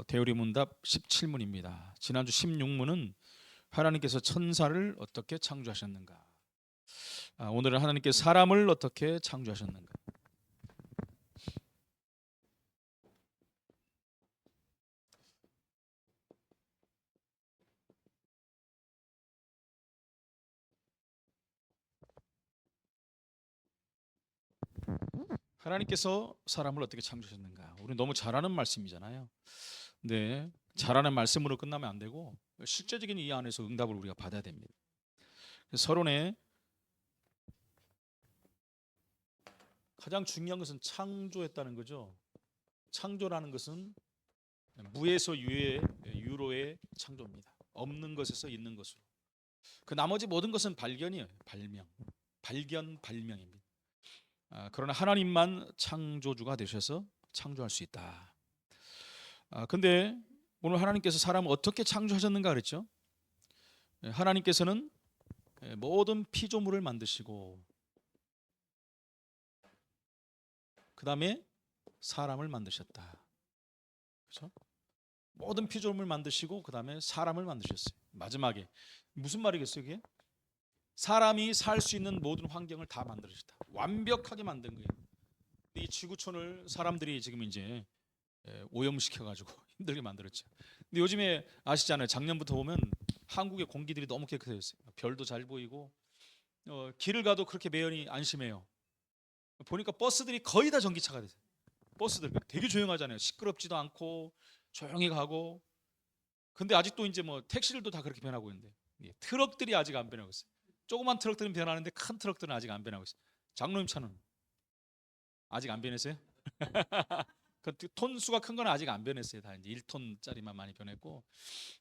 대우리 문답 17문입니다. 지난주 16문은 하나님께서 천사를 어떻게 창조하셨는가? 오늘은 하나님께서 사람을 어떻게 창조하셨는가? 하나님께서 사람을 어떻게 창조하셨는가? 우리 너무 잘하는 말씀이잖아요. 네, 잘하는 말씀으로 끝나면 안 되고 실제적인 이 안에서 응답을 우리가 받아야 됩니다. 서론에 가장 중요한 것은 창조했다는 거죠. 창조라는 것은 무에서 유로의 창조입니다. 없는 것에서 있는 것으로. 그 나머지 모든 것은 발견이에요. 발명입니다. 그러나 하나님만 창조주가 되셔서 창조할 수 있다. 근데 오늘 하나님께서 사람을 어떻게 창조하셨는가 그랬죠? 하나님께서는 모든 피조물을 만드시고 그 다음에 사람을 만드셨다. 그렇죠? 모든 피조물을 만드시고 그 다음에 사람을 만드셨어요. 마지막에 무슨 말이겠어요 이게? 사람이 살 수 있는 모든 환경을 다 만들어주셨다. 완벽하게 만든 거예요. 이 지구촌을 사람들이 지금 이제 오염시켜가지고 힘들게 만들었죠. 근데 요즘에 아시잖아요. 작년부터 보면 한국의 공기들이 너무 깨끗해졌어요. 별도 잘 보이고 길을 가도 그렇게 매연이 안 심해요. 보니까 버스들이 거의 다 전기차가 됐어요. 버스들 되게 조용하잖아요. 시끄럽지도 않고 조용히 가고. 근데 아직도 이제 뭐 택시들도 다 그렇게 변하고 있는데 트럭들이 아직 안 변하고 있어요. 조그만 트럭들은 변하는데 큰 트럭들은 아직 안 변하고 있어요. 장로님 차는 아직 안 변했어요? 그 톤수가 큰 건 아직 안 변했어요. 다 이제 1톤짜리만 많이 변했고.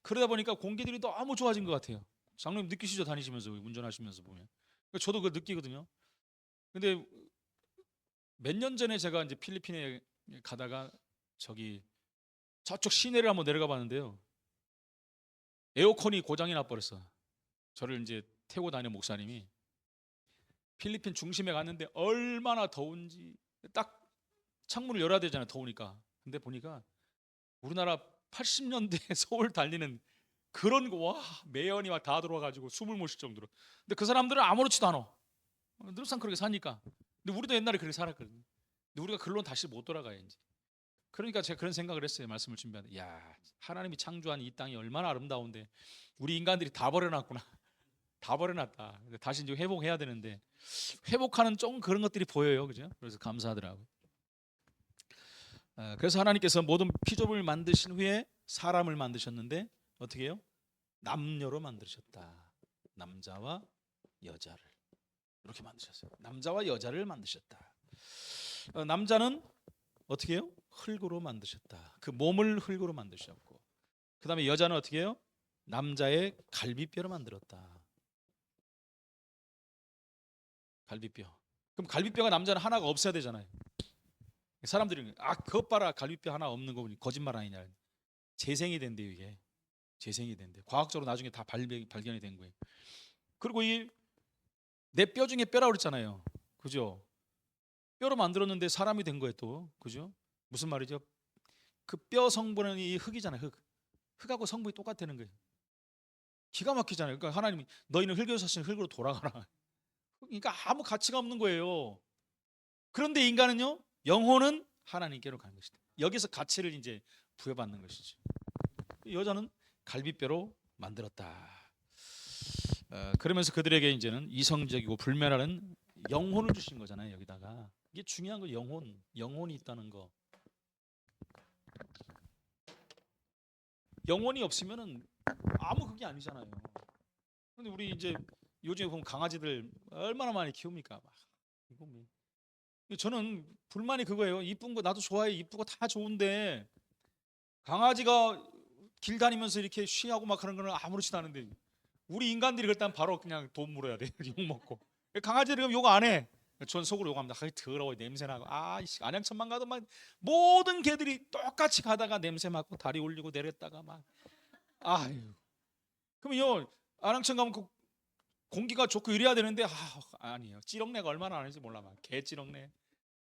그러다 보니까 공기들이 너무 좋아진 것 같아요. 장로님 느끼시죠? 다니시면서 운전하시면서 보면. 저도 그걸 느끼거든요. 근데 몇 년 전에 제가 이제 필리핀에 가다가 저쪽 시내를 한번 내려가 봤는데요. 에어컨이 고장이 나버렸어. 저를 이제 태우고 다니는 목사님이 필리핀 중심에 갔는데 얼마나 더운지 딱 창문을 열어야 되잖아요. 더우니까. 근데 보니까 우리나라 80년대 서울 달리는 그런 거, 와, 매연이 막 다 들어와가지고 숨을 못 쉴 정도로. 근데 그 사람들은 아무렇지도 않아. 늘상 그렇게 사니까. 근데 우리도 옛날에 그렇게 살았거든요. 근데 우리가 글로 다시 못 돌아가요, 이제. 그러니까 제가 그런 생각을 했어요. 말씀을 준비하는데. 야, 하나님이 창조한 이 땅이 얼마나 아름다운데 우리 인간들이 다 버려놨구나. 다 버려놨다. 다시 이제 회복해야 되는데 회복하는 좀 그런 것들이 보여요. 그죠? 그래서 감사하더라고요. 그래서 하나님께서 모든 피조물을 만드신 후에 사람을 만드셨는데 어떻게 해요? 남녀로 만드셨다. 남자와 여자를 이렇게 만드셨어요. 남자와 여자를 만드셨다. 남자는 어떻게 해요? 흙으로 만드셨다. 그 몸을 흙으로 만드셨고, 그 다음에 여자는 어떻게 해요? 남자의 갈비뼈로 만들었다. 갈비뼈. 그럼 갈비뼈가 남자는 하나가 없어야 되잖아요. 사람들이 그것 봐라, 갈비뼈 하나 없는 거 보니 거짓말 아니냐. 재생이 된대요. 이게 재생이 된대. 과학적으로 나중에 다 발견이 된 거예요. 그리고 이 내 뼈 중에 뼈라고 그랬잖아요. 그죠? 뼈로 만들었는데 사람이 된 거예요 또. 그죠? 무슨 말이죠? 그 뼈 성분은 이 흙이잖아요. 흙하고 성분이 똑같다는 거예요. 기가 막히잖아요. 그러니까 하나님이 너희는 흙에서 사신 흙으로 돌아가라. 그러니까 아무 가치가 없는 거예요. 그런데 인간은요, 영혼은 하나님께로 가는 것이다. 여기서 가치를 이제 부여받는 것이죠. 여자는 갈비뼈로 만들었다. 그러면서 그들에게 이제는 이성적이고 불멸하는 영혼을 주신 거잖아요. 여기다가 이게 중요한 거, 영혼이 있다는 거. 영혼이 없으면은 아무 그게 아니잖아요. 근데 우리 이제 요즘에 보면 강아지들 얼마나 많이 키웁니까? 이거 뭐. 저는 불만이 그거예요. 이쁜 거 나도 좋아해. 이쁘고 다 좋은데 강아지가 길 다니면서 이렇게 쉬하고 막 그런 거는 아무렇지도 않은데 우리 인간들이 그럴 땐 바로 그냥 돈 물어야 돼. 욕 먹고. 강아지를 욕 안 해. 전 속으로 욕합니다. 더러워, 냄새 나고. 안양천만 가도 막 모든 개들이 똑같이 가다가 냄새 맡고 다리 올리고 내렸다가 막. 아유. 그러면요, 안양천 가면 그 공기가 좋고 이래야 되는데 아니에요. 찌렁내가 얼마나 나는지 몰라. 막 개 찌렁내.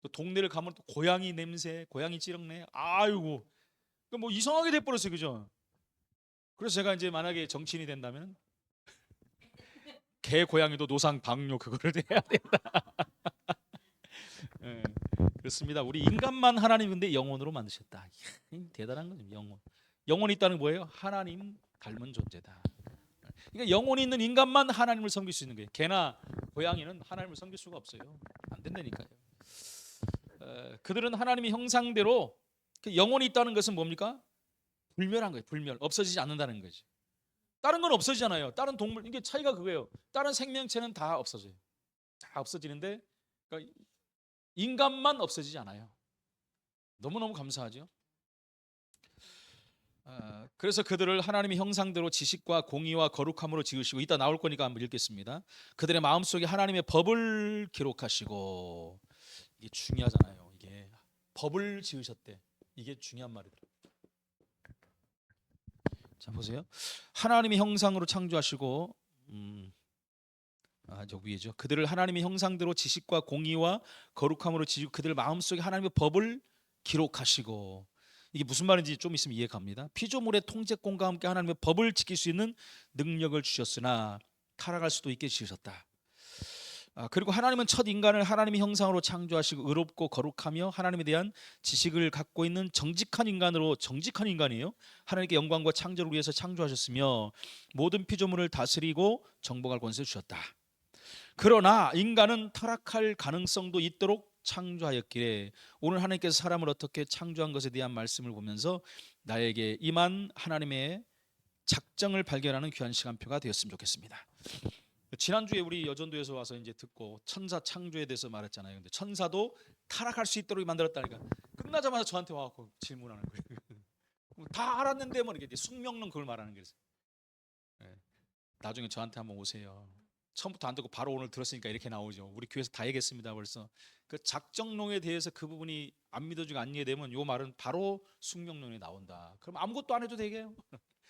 또 동네를 가면 또 고양이 냄새, 고양이 찌렁내. 아이고. 뭐 이상하게 돼 버렸어요, 그죠? 그래서 제가 이제 만약에 정치인이 된다면 개 고양이도 노상 방뇨 그거를 해야 된다. 예, 그렇습니다. 우리 인간만 하나님 근데 영혼으로 만드셨다. 이야, 대단한 거죠. 영혼이 있다는 게 뭐예요? 하나님 닮은 존재다. 그러니까 영혼이 있는 인간만 하나님을 섬길 수 있는 거예요. 개나 고양이는 하나님을 섬길 수가 없어요. 안 된다니까요. 그들은 하나님의 형상대로 그 영혼이 있다는 것은 뭡니까? 불멸한 거예요. 불멸. 없어지지 않는다는 거지. 다른 건 없어지잖아요. 다른 동물 이게 차이가 그거예요. 다른 생명체는 다 없어져요. 다 없어지는데 그러니까 인간만 없어지지 않아요. 너무너무 감사하죠. 그래서 그들을 하나님의 형상대로 지식과 공의와 거룩함으로 지으시고 이따 나올 거니까 한번 읽겠습니다. 그들의 마음속에 하나님의 법을 기록하시고 이게 중요하잖아요. 이게 법을 지으셨대. 이게 중요한 말이더라고요. 자 보세요. 하나님의 형상으로 창조하시고 저 위에죠. 그들을 하나님의 형상대로 지식과 공의와 거룩함으로 지으시고 그들 마음속에 하나님의 법을 기록하시고 이게 무슨 말인지 좀 있으면 이해 갑니다. 피조물의 통제권과 함께 하나님의 법을 지킬 수 있는 능력을 주셨으나 타락할 수도 있게 지으셨다. 그리고 하나님은 첫 인간을 하나님의 형상으로 창조하시고 의롭고 거룩하며 하나님에 대한 지식을 갖고 있는 정직한 인간이에요. 하나님께 영광과 창조를 위해서 창조하셨으며 모든 피조물을 다스리고 정복할 권세를 주셨다. 그러나 인간은 타락할 가능성도 있도록 창조하였기에 오늘 하나님께서 사람을 어떻게 창조한 것에 대한 말씀을 보면서 나에게 임한 하나님의 작정을 발견하는 귀한 시간표가 되었으면 좋겠습니다. 지난주에 우리 여전도에서 와서 이제 듣고 천사 창조에 대해서 말했잖아요. 근데 천사도 타락할 수 있도록 만들었다니까. 끝나자마자 저한테 와갖고 질문하는 거예요. 다 알았는데 뭐 이렇게 숙명론 그걸 말하는 거예요. 나중에 저한테 한번 오세요. 처음부터 안 듣고 바로 오늘 들었으니까 이렇게 나오죠. 우리 교회에서 다 얘기했습니다. 벌써 그 작정론에 대해서 그 부분이 안 믿어지고 안 이해되면 요 말은 바로 숙명론에 나온다. 그럼 아무것도 안 해도 되게요.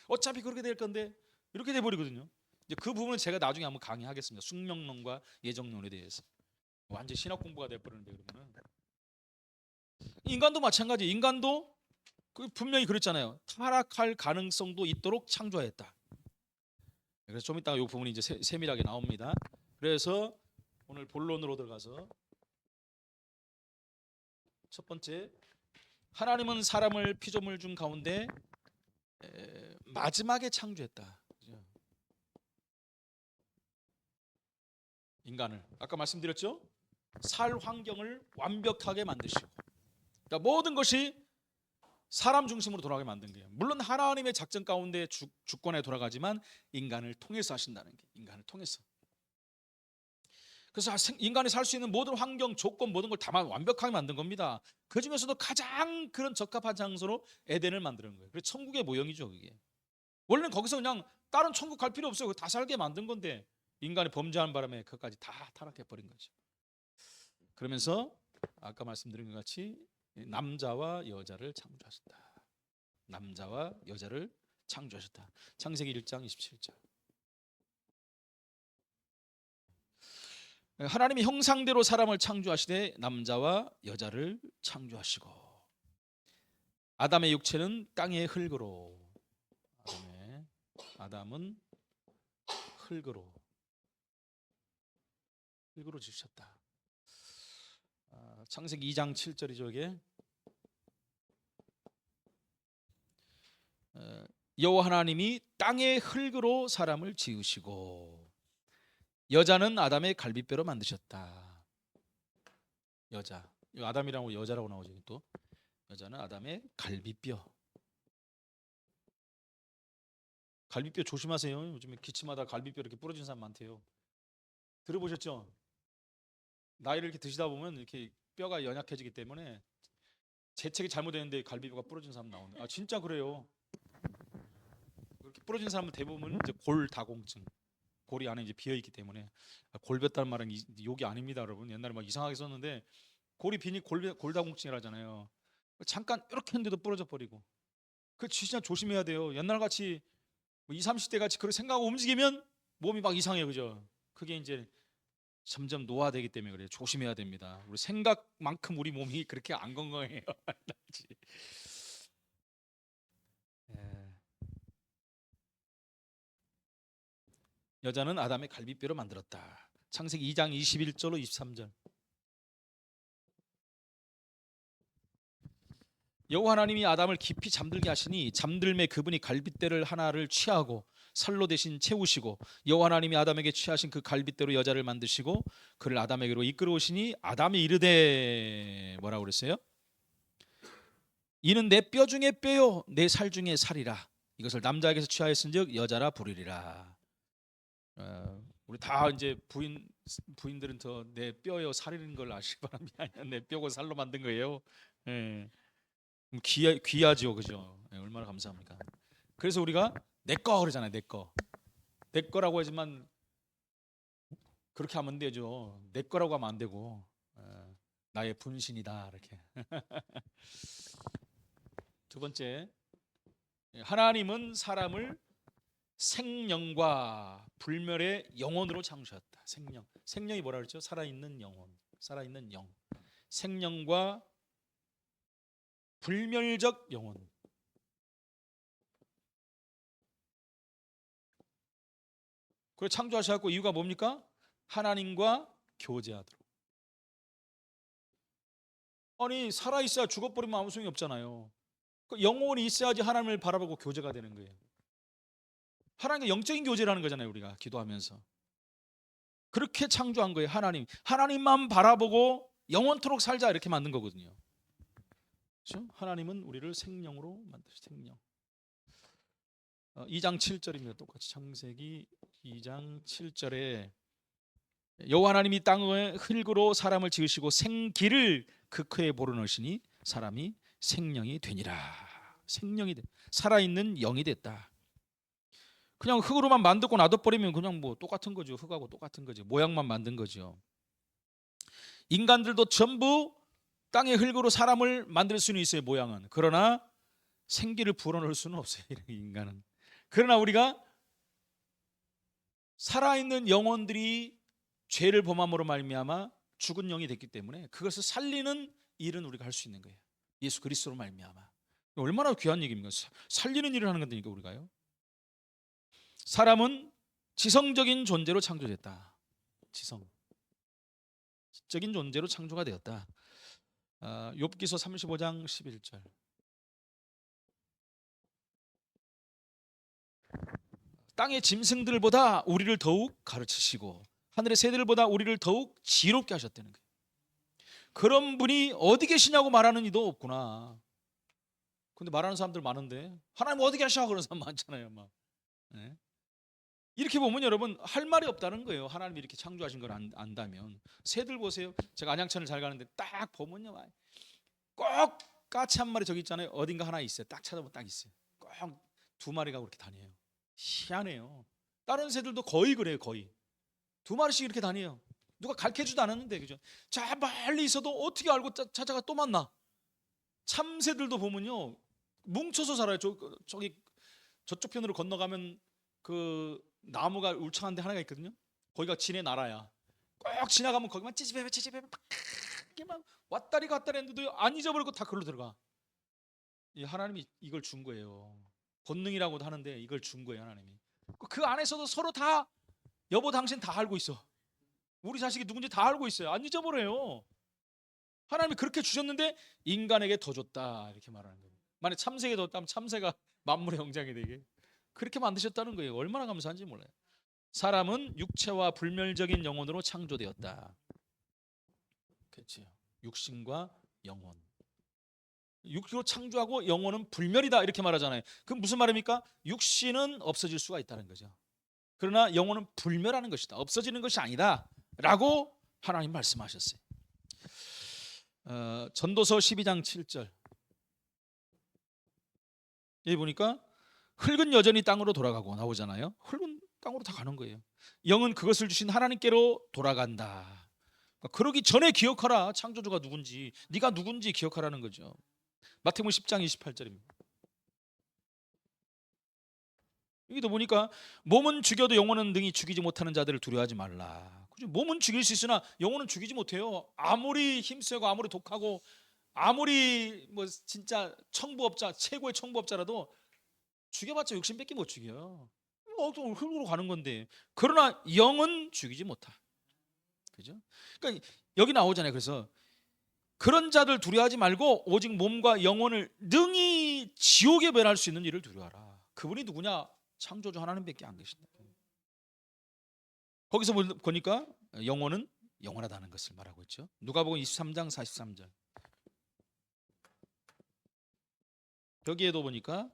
어차피 그렇게 될 건데 이렇게 돼 버리거든요. 이제 그 부분은 제가 나중에 한번 강의하겠습니다. 숙명론과 예정론에 대해서. 완전 신학 공부가 돼 버리는데 그러면은 인간도 마찬가지. 인간도 분명히 그랬잖아요. 타락할 가능성도 있도록 창조했다. 그래서 좀 이따가 이 부분이 이제 세밀하게 나옵니다. 그래서 오늘 본론으로 들어가서 첫 번째, 하나님은 사람을 피조물 중 가운데 마지막에 창조했다. 인간을 아까 말씀드렸죠? 살 환경을 완벽하게 만드시고, 그러니까 모든 것이 사람 중심으로 돌아가게 만든 거예요. 물론 하나님의 작전 가운데 주권에 돌아가지만 인간을 통해서 하신다는 게 인간을 통해서. 그래서 인간이 살 수 있는 모든 환경, 조건, 모든 걸 다 완벽하게 만든 겁니다. 그 중에서도 가장 그런 적합한 장소로 에덴을 만드는 거예요. 그래서 천국의 모형이죠, 그게. 원래는 거기서 그냥 다른 천국 갈 필요 없어요. 다 살게 만든 건데 인간이 범죄하는 바람에 그것까지 다 타락해 버린 거죠. 그러면서 아까 말씀드린 것 같이 남자와 여자를 창조하셨다. 남자와 여자를 창조하셨다. 창세기 1장 27절. 하나님이 형상대로 사람을 창조하시되 남자와 여자를 창조하시고 아담의 육체는 땅의 흙으로 아담은 흙으로 지으셨다. 창세기 2장 7절이죠. 이게 여호와 하나님이 땅의 흙으로 사람을 지으시고 여자는 아담의 갈비뼈로 만드셨다. 여자, 아담이라고 여자라고 나오죠. 또 여자는 아담의 갈비뼈. 갈비뼈 조심하세요. 요즘에 기침하다 갈비뼈 이렇게 부러진 사람 많대요. 들어보셨죠? 나이를 이렇게 드시다 보면 이렇게 뼈가 연약해지기 때문에 재채기 잘못했는데 갈비뼈가 부러진 사람 나오는데 진짜 그래요. 그렇게 부러진 사람은 대부분 이제 골다공증, 골이 안에 이제 비어 있기 때문에 골뱉다는 말은 욕이 아닙니다, 여러분. 옛날에 막 이상하게 썼는데 골이 비니 골다공증이라 하잖아요. 잠깐 이렇게 했는데도 부러져 버리고. 그 진짜 조심해야 돼요. 옛날 같이 뭐 20, 30대 같이 그렇게 생각하고 움직이면 몸이 막 이상해요, 그죠? 그게 이제 점점 노화되기 때문에 그래요. 조심해야 됩니다. 우리 생각만큼 우리 몸이 그렇게 안 건강해요. 여자는 아담의 갈비뼈로 만들었다. 창세기 2장 21절로 23절. 여호와 하나님이 아담을 깊이 잠들게 하시니 잠들매 그분이 갈빗대를 하나를 취하고 살로 대신 채우시고 여호와 하나님이 아담에게 취하신 그 갈빗대로 여자를 만드시고 그를 아담에게로 이끌어오시니 아담이 이르되 뭐라고 그랬어요? 이는 내 뼈 중에 뼈요 내 살 중에 살이라. 이것을 남자에게서 취하였은즉 여자라 부르리라. 우리 다 이제 부인들은 더 내 뼈요 살이라는 걸 아시기 바랍니다. 아니야, 내 뼈고 살로 만든 거예요. 예. 귀하죠, 그죠? 예, 얼마나 감사합니까? 그래서 우리가 내 거 그러잖아요, 내 거. 내 거라고 하지만 그렇게 하면 안 되죠. 내 거라고 하면 안 되고 나의 분신이다 이렇게. 두 번째, 하나님은 사람을 생명과 불멸의 영혼으로 창조하셨다. 생명이 뭐라 그랬죠? 살아있는 영혼, 살아있는 영. 생명과 불멸적 영혼. 그래 창조하셨고 이유가 뭡니까? 하나님과 교제하도록. 아니 살아있어야 죽어버리면 아무 소용이 없잖아요. 영혼이 있어야지 하나님을 바라보고 교제가 되는 거예요. 하나님과 영적인 교제를 하는 거잖아요, 우리가 기도하면서. 그렇게 창조한 거예요. 하나님만 바라보고 영원토록 살자 이렇게 만든 거거든요. 그렇죠? 하나님은 우리를 생명으로 만드신 생명. 2장 7절입니다. 똑같이 창세기 2장 7절에 여호와 하나님이 땅의 흙으로 사람을 지으시고 생기를 그 코에 불어넣으시니 사람이 생명이 되니라. 생명이 돼. 살아있는 영이 됐다. 그냥 흙으로만 만들고 놔둬버리면 그냥 뭐 똑같은 거죠. 흙하고 똑같은 거죠. 모양만 만든 거죠. 인간들도 전부 땅의 흙으로 사람을 만들 수는 있어요, 모양은. 그러나 생기를 불어넣을 수는 없어요, 인간은. 그러나 우리가 살아있는 영혼들이 죄를 범함으로 말미암아 죽은 영이 됐기 때문에 그것을 살리는 일은 우리가 할 수 있는 거예요. 예수 그리스도로 말미암아. 얼마나 귀한 얘기입니까? 살리는 일을 하는 거니까 우리가요. 사람은 지성적인 존재로 창조됐다. 지적인 존재로 창조가 되었다. 욥기서 35장 11절. 땅의 짐승들보다 우리를 더욱 가르치시고 하늘의 새들보다 우리를 더욱 지롭게 하셨다는 거예요. 그런 분이 어디 계시냐고 말하는 이도 없구나. 근데 말하는 사람들 많은데 하나님 어디 계셔? 그런 사람 많잖아요. 막. 네? 이렇게 보면 여러분 할 말이 없다는 거예요. 하나님이 이렇게 창조하신 걸 안다면. 새들 보세요. 제가 안양천을 잘 가는데 딱 보면요, 꼭 까치 한 마리 저기 있잖아요. 어딘가 하나 있어요. 딱 찾아보면 딱 있어요. 꼭 두 마리가 그렇게 다녀요. 희한해요. 다른 새들도 거의 그래요. 거의 두 마리씩 이렇게 다녀요. 누가 가르쳐주지도 않았는데, 그죠? 저 멀리 있어도 어떻게 알고 찾아가 또 만나. 참새들도 보면요 뭉쳐서 살아요. 저기 저쪽 편으로 건너가면 그 나무가 울창한 데 하나가 있거든요. 거기가 지네 나라야. 꼭 지나가면 거기만 찌집해 막 왔다리 갔다리 했는데도 안 잊어버리고 다 그걸로 들어가. 하나님이 이걸 준 거예요. 본능이라고도 하는데 이걸 준 거예요, 하나님이. 그 안에서도 서로 다 여보 당신 다 알고 있어. 우리 자식이 누군지 다 알고 있어요. 안 잊어버려요. 하나님이 그렇게 주셨는데 인간에게 더 줬다 이렇게 말하는 거예요. 만약 참새에게 줬다면 참새가 만물의 영장이 되게 그렇게 만드셨다는 거예요. 얼마나 감사한지 몰라요. 사람은 육체와 불멸적인 영혼으로 창조되었다. 그렇죠. 육신과 영혼. 육신으로 창조하고 영혼은 불멸이다 이렇게 말하잖아요. 그럼 무슨 말입니까? 육신은 없어질 수가 있다는 거죠. 그러나 영혼은 불멸하는 것이다. 없어지는 것이 아니다 라고 하나님 말씀하셨어요. 전도서 12장 7절. 여기 보니까 흙은 여전히 땅으로 돌아가고 나오잖아요. 흙은 땅으로 다 가는 거예요. 영은 그것을 주신 하나님께로 돌아간다. 그러기 전에 기억하라. 창조주가 누군지, 네가 누군지 기억하라는 거죠. 마태복음 10장 28절입니다. 여기도 보니까 몸은 죽여도 영혼은 능히 죽이지 못하는 자들을 두려워하지 말라. 그죠? 몸은 죽일 수 있으나 영혼은 죽이지 못해요. 아무리 힘세고 아무리 독하고 아무리 뭐 진짜 청부업자 최고의 청부업자라도 죽여봤자 욕심밖에 못 죽여요. 흙으로 가는 건데. 그러나 영은 죽이지 못하. 그죠? 그러니까 여기 나오잖아요. 그래서 그런 자들 두려워하지 말고 오직 몸과 영혼을 능히 지옥에 배할 수 있는 일을 두려워하라. 그분이 누구냐? 창조주 하나님밖에 안 계신다. 거기서 보니까 영혼은 영원하다는 것을 말하고 있죠. 누가복음 23장 43절. 여기에도 보니까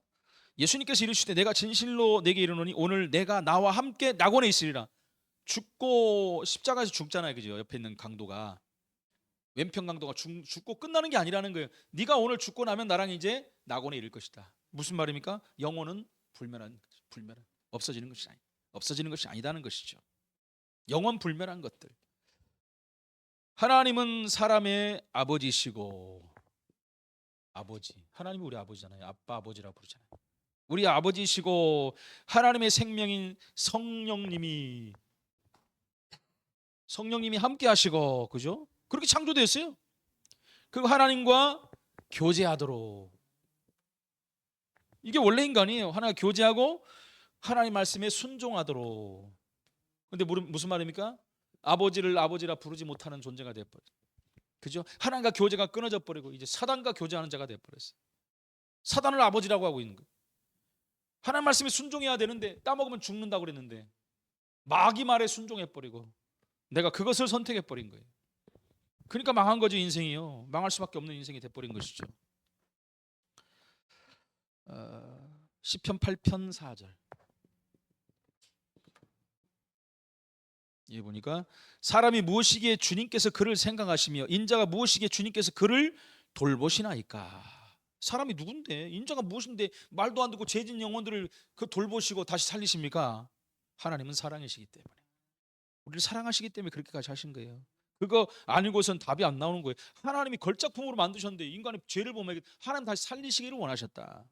예수님께서 이르시되 내가 진실로 내게 이르노니 오늘 내가 나와 함께 낙원에 있으리라. 죽고 십자가에서 죽잖아요. 그죠? 옆에 있는 강도가, 왼편 강도가 죽고 끝나는 게 아니라는 거예요. 네가 오늘 죽고 나면 나랑 이제 낙원에 이를 것이다. 무슨 말입니까? 영혼은 불멸한 없어지는 것이 아니다는 것이죠. 영원 불멸한 것들. 하나님은 사람의 아버지시고, 아버지, 하나님이 우리 아버지잖아요. 아빠, 아버지라고 부르잖아요. 우리 아버지시고 하나님의 생명인 성령님이 함께 하시고, 그죠? 그렇게 창조됐어요. 그리고 하나님과 교제하도록. 이게 원래 인간이에요. 하나님과 교제하고 하나님 말씀에 순종하도록. 근데 무슨 말입니까? 아버지를 아버지라 부르지 못하는 존재가 되어버렸어요. 그죠? 하나님과 교제가 끊어져 버리고 이제 사단과 교제하는 자가 되어버렸어요. 사단을 아버지라고 하고 있는 거예요. 하나님 말씀에 순종해야 되는데 따먹으면 죽는다고 그랬는데 마귀 말에 순종해버리고 내가 그것을 선택해버린 거예요. 그러니까 망한 거죠. 인생이요. 망할 수밖에 없는 인생이 돼버린 것이죠. 시편 8편 4절. 여기 보니까 사람이 무엇이기에 주님께서 그를 생각하시며 인자가 무엇이기에 주님께서 그를 돌보시나이까. 사람이 누군데, 인자가 무엇인데 말도 안 듣고 죄진 영혼들을 그 돌보시고 다시 살리십니까? 하나님은 사랑이시기 때문에, 우리를 사랑하시기 때문에 그렇게까지 하신 거예요. 그거 아니고선 답이 안 나오는 거예요. 하나님이 걸작품으로 만드셨는데 인간의 죄를 보면 하나님 다시 살리시기를 원하셨다.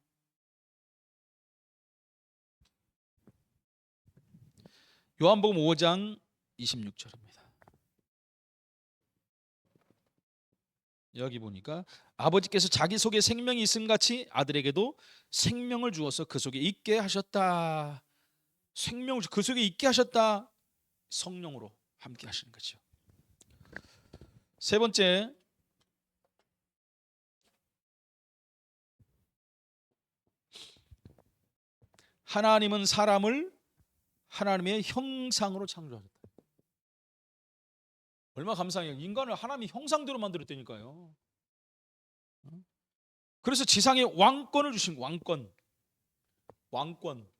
요한복음 5장 26절입니다. 여기 보니까 아버지께서 자기 속에 생명이 있음 같이 아들에게도 생명을 주어서 그 속에 있게 하셨다. 생명을 그 속에 있게 하셨다. 성령으로 함께 하시는 거죠. 세 번째, 하나님은 사람을 하나님의 형상으로 창조하셨다. 얼마나 감사해요. 인간을 하나님의 형상대로 만들었다니까요. 그래서 지상에 왕권을 주신 거예요. 왕권.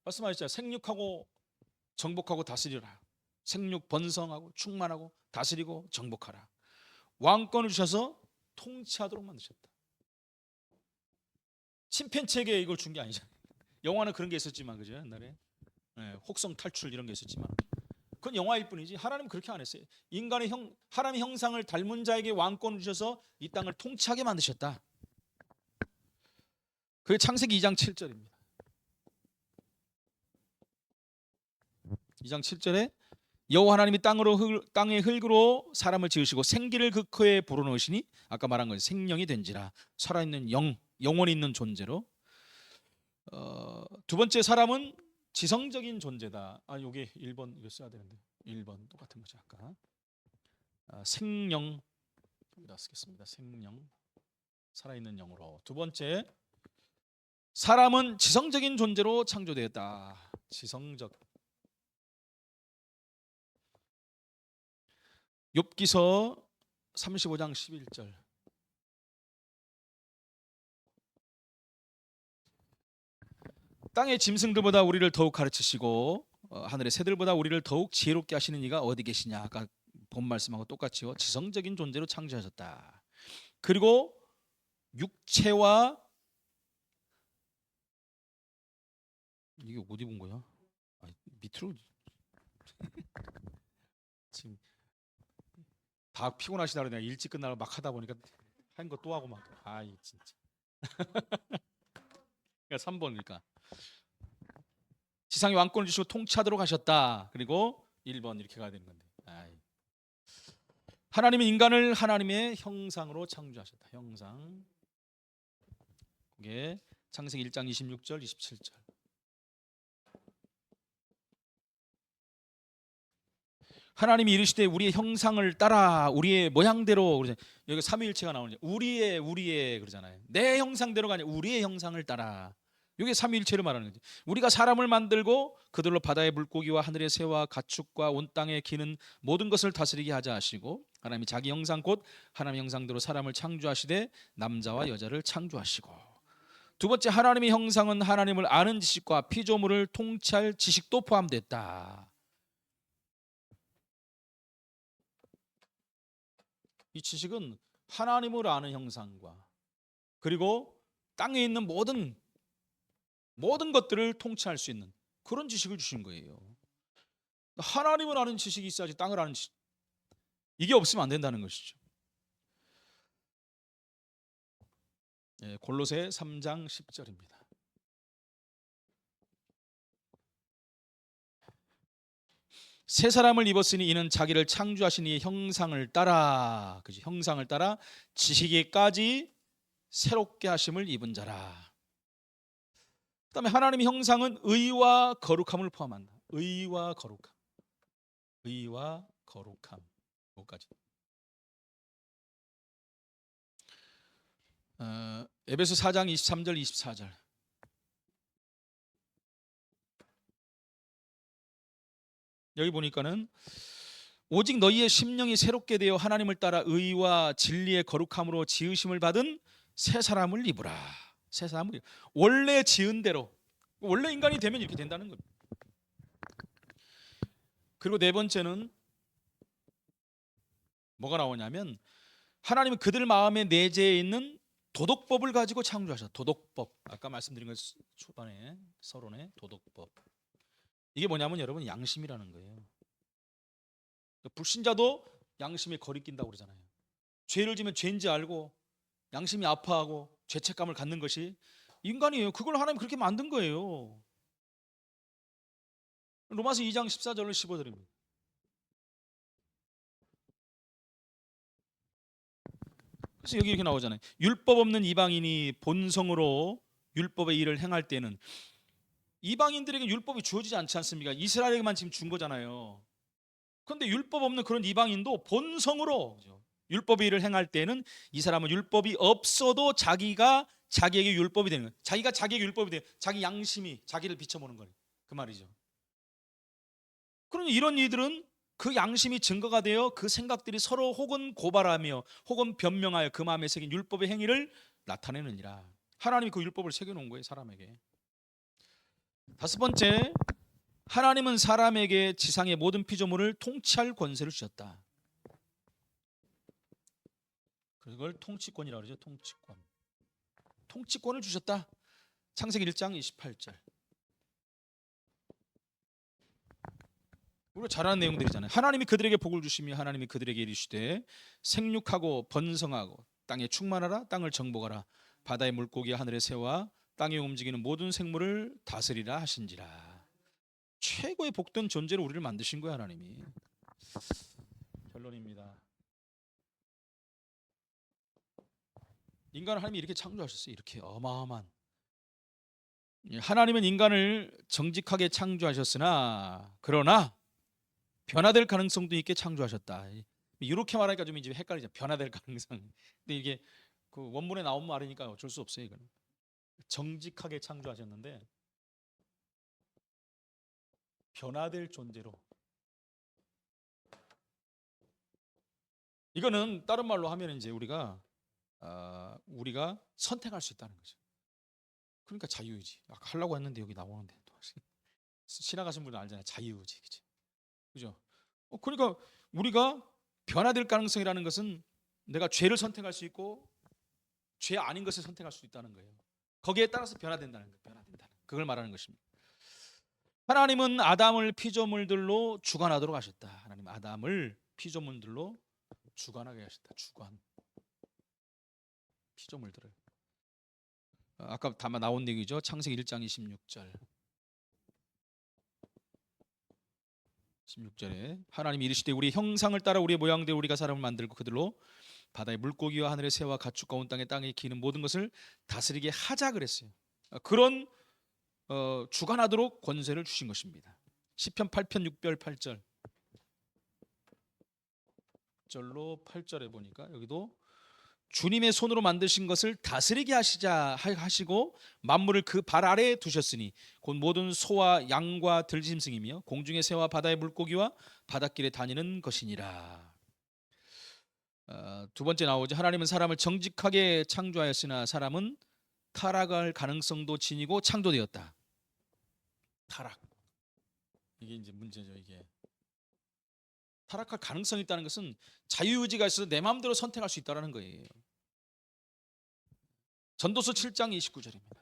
말씀하셨죠. 생육하고 정복하고 다스리라. 생육 번성하고 충만하고 다스리고 정복하라. 왕권을 주셔서 통치하도록 만드셨다. 침팬지에게 이걸 준 게 아니잖아요. 영화는 그런 게 있었지만, 그죠? 옛날에 혹성 탈출 이런 게 있었지만 그건 영화일 뿐이지 하나님은 그렇게 안 했어요. 하나님의 형상을 닮은 자에게 왕권을 주셔서 이 땅을 통치하게 만드셨다. 그게 창세기 2장 7절입니다. 2장 7절에 여호와 하나님이 땅의 흙으로 사람을 지으시고 생기를 그 코에 불어넣으시니, 아까 말한 거예요. 생명이 된지라. 살아있는 영혼이 있는 존재로. 두 번째, 사람은 지성적인 존재다. 요게 1번 이거 써야 되는데 1번 똑같은 거죠. 아까 생령 여기다 쓰겠습니다. 생령, 살아있는 영으로. 두 번째, 사람은 지성적인 존재로 창조되었다. 지성적. 욥기서 35장 11절. 땅의 짐승들보다 우리를 더욱 가르치시고 하늘의 새들보다 우리를 더욱 지혜롭게 하시는 이가 어디 계시냐. 아까 본 말씀하고 똑같이요. 지성적인 존재로 창조하셨다. 그리고 육체와, 이게 어디 본 거야? 밑으로 지금 다 피곤하시다 그러냐. 일찍 끝나고 막 하다 보니까 한 거 또 하고 막. 진짜. 그러니까 3번이니까 지상의 왕권을 주시고 통치하도록 하셨다. 그리고 1번 이렇게 가야 되는 건데. 하나님은 인간을 하나님의 형상으로 창조하셨다. 형상. 그게 창세기 1장 26절 27절. 하나님이 이르시되 우리의 형상을 따라 우리의 모양대로. 여기 삼위일체가 나오는데 우리의 그러잖아요. 내 형상대로가 아니라 우리의 형상을 따라. 이게 삼위일체를 말하는 거죠. 우리가 사람을 만들고 그들로 바다의 물고기와 하늘의 새와 가축과 온 땅에 기는 모든 것을 다스리게 하자 하시고, 하나님이 자기 형상 곧 하나님의 형상대로 사람을 창조하시되 남자와 여자를 창조하시고. 두 번째, 하나님의 형상은 하나님을 아는 지식과 피조물을 통치할 지식도 포함됐다. 이 지식은 하나님을 아는 형상과 그리고 땅에 있는 모든 것들을 통치할 수 있는 그런 지식을 주신 거예요. 하나님을 아는 지식이 있어야지 땅을 아는 지식. 이게 없으면 안 된다는 것이죠. 골로새 3장 10절입니다. 새 사람을 입었으니 이는 자기를 창조하신 이의 형상을 따라, 그죠? 형상을 따라 지식에까지 새롭게 하심을 입은 자라. 그다음에 하나님의 형상은 의와 거룩함을 포함한다. 의와 거룩함. 의와 거룩함. 여기까지. 에베소 4장 23절 24절. 여기 보니까는 오직 너희의 심령이 새롭게 되어 하나님을 따라 의와 진리의 거룩함으로 지으심을 받은 새 사람을 입으라. 새 사람을 원래 지은 대로, 원래 인간이 되면 이렇게 된다는 겁니다. 그리고 네 번째는 뭐가 나오냐면 하나님은 그들 마음에 내재해 있는 도덕법을 가지고 창조하셨다. 도덕법. 아까 말씀드린 것 초반에 서론에 도덕법. 이게 뭐냐면 여러분 양심이라는 거예요. 불신자도 양심에 거리낀다고 그러잖아요. 죄를 지면 죄인지 알고 양심이 아파하고 죄책감을 갖는 것이 인간이에요. 그걸 하나님 그렇게 만든 거예요. 로마서 2장 14절로 15절입니다. 그래서 여기 이렇게 나오잖아요. 율법 없는 이방인이 본성으로 율법의 일을 행할 때는, 이방인들에게 율법이 주어지지 않지 않습니까? 이스라엘에게만 지금 준 거잖아요. 그런데 율법 없는 그런 이방인도 본성으로, 그죠? 율법의 일을 행할 때는 이 사람은 율법이 없어도 자기에게 율법이 되는 거예요. 자기가 자기에게 율법이 돼요. 자기 양심이 자기를 비춰보는 거예요. 그 말이죠. 그러니 이런 이들은 그 양심이 증거가 되어 그 생각들이 서로 혹은 고발하며 혹은 변명하여 그 마음에 새긴 율법의 행위를 나타내느니라. 하나님이 그 율법을 새겨놓은 거예요, 사람에게. 다섯 번째, 하나님은 사람에게 지상의 모든 피조물을 통치할 권세를 주셨다. 그걸 통치권이라고 그러죠. 통치권. 통치권을 주셨다. 창세기 1장 28절. 우리가 잘 아는 내용들이잖아요. 하나님이 그들에게 복을 주시며 하나님이 그들에게 이르시되 생육하고 번성하고 땅에 충만하라. 땅을 정복하라. 바다의 물고기와 하늘의 새와 땅에 움직이는 모든 생물을 다스리라 하신지라. 최고의 복된 존재로 우리를 만드신 거예요, 하나님이. 결론입니다. 인간을 하나님이 이렇게 창조하셨어요. 이렇게 어마어마한. 하나님은 인간을 정직하게 창조하셨으나 그러나 변화될 가능성도 있게 창조하셨다. 이렇게 말하니까 좀 이제 헷갈리죠. 변화될 가능성. 근데 이게 그 원문에 나온 말이니까 어쩔 수 없어요. 이거는 정직하게 창조하셨는데 변화될 존재로. 이거는 다른 말로 하면 이제 우리가 선택할 수 있다는 거죠. 그러니까 자유의지. 아까 하려고 했는데 여기 나오는데 또 신학 가신 분들 알잖아요. 자유의지, 그죠? 그러니까 우리가 변화될 가능성이라는 것은 내가 죄를 선택할 수 있고 죄 아닌 것을 선택할 수 있다는 거예요. 거기에 따라서 변화된다는 거예요. 변화된다는. 그걸 말하는 것입니다. 하나님은 아담을 피조물들로 주관하도록 하셨다. 하나님 아담을 피조물들로 주관하게 하셨다. 주관. 피조물들을. 아까 다만 나온 얘기죠. 창세기 1장 26절. 16절에 하나님이 이르시되 우리 형상을 따라 우리의 모양대로 우리가 사람을 만들고 그들로 바다의 물고기와 하늘의 새와 가축과 온 땅에 기는 모든 것을 다스리게 하자 그랬어요. 그런 주관하도록 권세를 주신 것입니다. 시편 8편 6별 8절. 7절로 8절에 보니까 여기도 주님의 손으로 만드신 것을 다스리게 하시고 만물을 그 발 아래에 두셨으니 곧 모든 소와 양과 들짐승이며 공중의 새와 바다의 물고기와 바닷길에 다니는 것이니라. 두 번째 나오죠. 하나님은 사람을 정직하게 창조하였으나 사람은 타락할 가능성도 지니고 창조되었다. 타락. 이게 이제 문제죠. 이게 타락할 가능성이 있다는 것은 자유의지가 있어서 내 마음대로 선택할 수 있다는 거예요. 전도서 7장 29절입니다.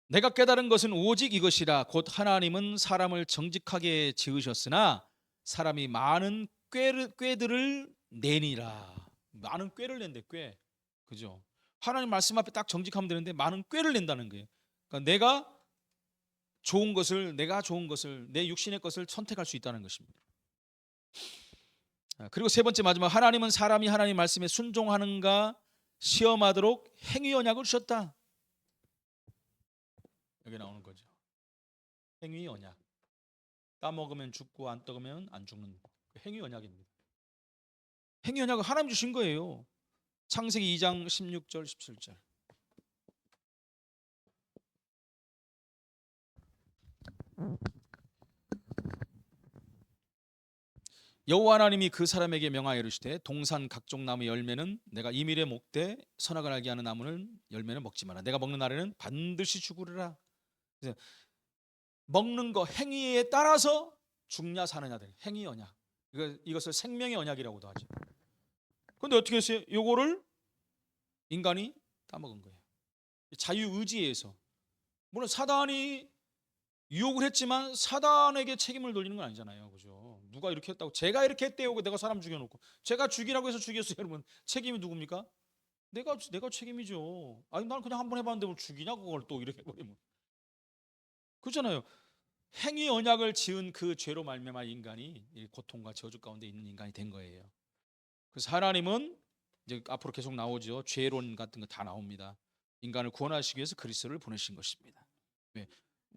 내가 깨달은 것은 오직 이것이라 곧 하나님은 사람을 정직하게 지으셨으나 사람이 많은 꾀들을 내니라. 많은 꾀를 낸대. 꾀. 그죠? 하나님 말씀 앞에 딱 정직하면 되는데 많은 꾀를 낸다는 거예요. 그러니까 내가 좋은 것을 내 육신의 것을 선택할 수 있다는 것입니다. 그리고 세 번째 마지막, 하나님은 사람이 하나님 말씀에 순종하는가 시험하도록 행위 언약을 주셨다. 여기 나오는 거죠. 행위 언약. 따먹으면 죽고 안 떠먹으면 안 죽는 행위 언약입니다. 행위 언약은 하나님 주신 거예요. 창세기 2장 16절 17절. 여호와 하나님이 그 사람에게 명하여 이르시되 동산 각종 나무 열매는 내가 이밀에 목되 선악을 알게 하는 나무는 열매는 먹지 마라. 내가 먹는 날에는 반드시 죽으리라. 그래서 먹는 거 행위에 따라서 죽냐 사느냐 될 행위 언약. 이것을 생명의 언약이라고도 하죠. 그런데 어떻게 했어요? 요거를 인간이 따먹은 거예요. 자유의지에 의해서. 물론 사단이 유혹을 했지만 사단에게 책임을 돌리는 건 아니잖아요. 그죠? 누가 이렇게 했다고 제가 이렇게 했대요. 내가 사람 죽여놓고 제가 죽이라고 해서 죽였어요. 여러분 책임이 누굽니까? 내가 책임이죠. 아니 난 그냥 한번 해봤는데 뭘 죽이냐 그걸 또 이렇게 해버리면. 그렇잖아요. 행위 언약을 지은 그 죄로 말미암아 인간이 고통과 저주 가운데 있는 인간이 된 거예요. 그래서 하나님은 이제 앞으로 계속 나오죠. 죄론 같은 거 다 나옵니다. 인간을 구원하시기 위해서 그리스도를 보내신 것입니다. 네.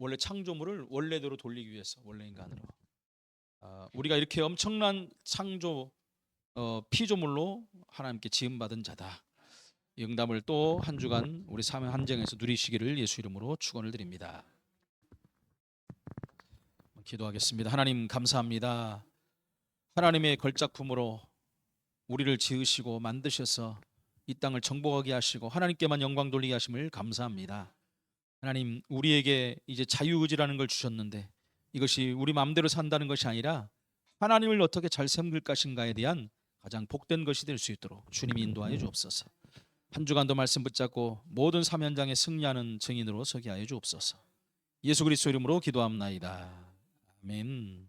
원래 창조물을 원래대로 돌리기 위해서 원래 인간으로. 우리가 이렇게 엄청난 창조 피조물로 하나님께 지음받은 자다. 이 응답을 또 한 주간 우리 삶의 한정에서 누리시기를 예수 이름으로 축원을 드립니다. 기도하겠습니다. 하나님 감사합니다. 하나님의 걸작품으로 우리를 지으시고 만드셔서 이 땅을 정복하게 하시고 하나님께만 영광 돌리게 하심을 감사합니다. 하나님 우리에게 이제 자유의지라는 걸 주셨는데 이것이 우리 마음대로 산다는 것이 아니라 하나님을 어떻게 잘 섬길 것인가에 대한 가장 복된 것이 될 수 있도록 주님이 인도하여 주옵소서. 한 주간도 말씀 붙잡고 모든 삶 현장에 승리하는 증인으로 서게 하여 주옵소서. 예수 그리스도 이름으로 기도합나이다. 아멘.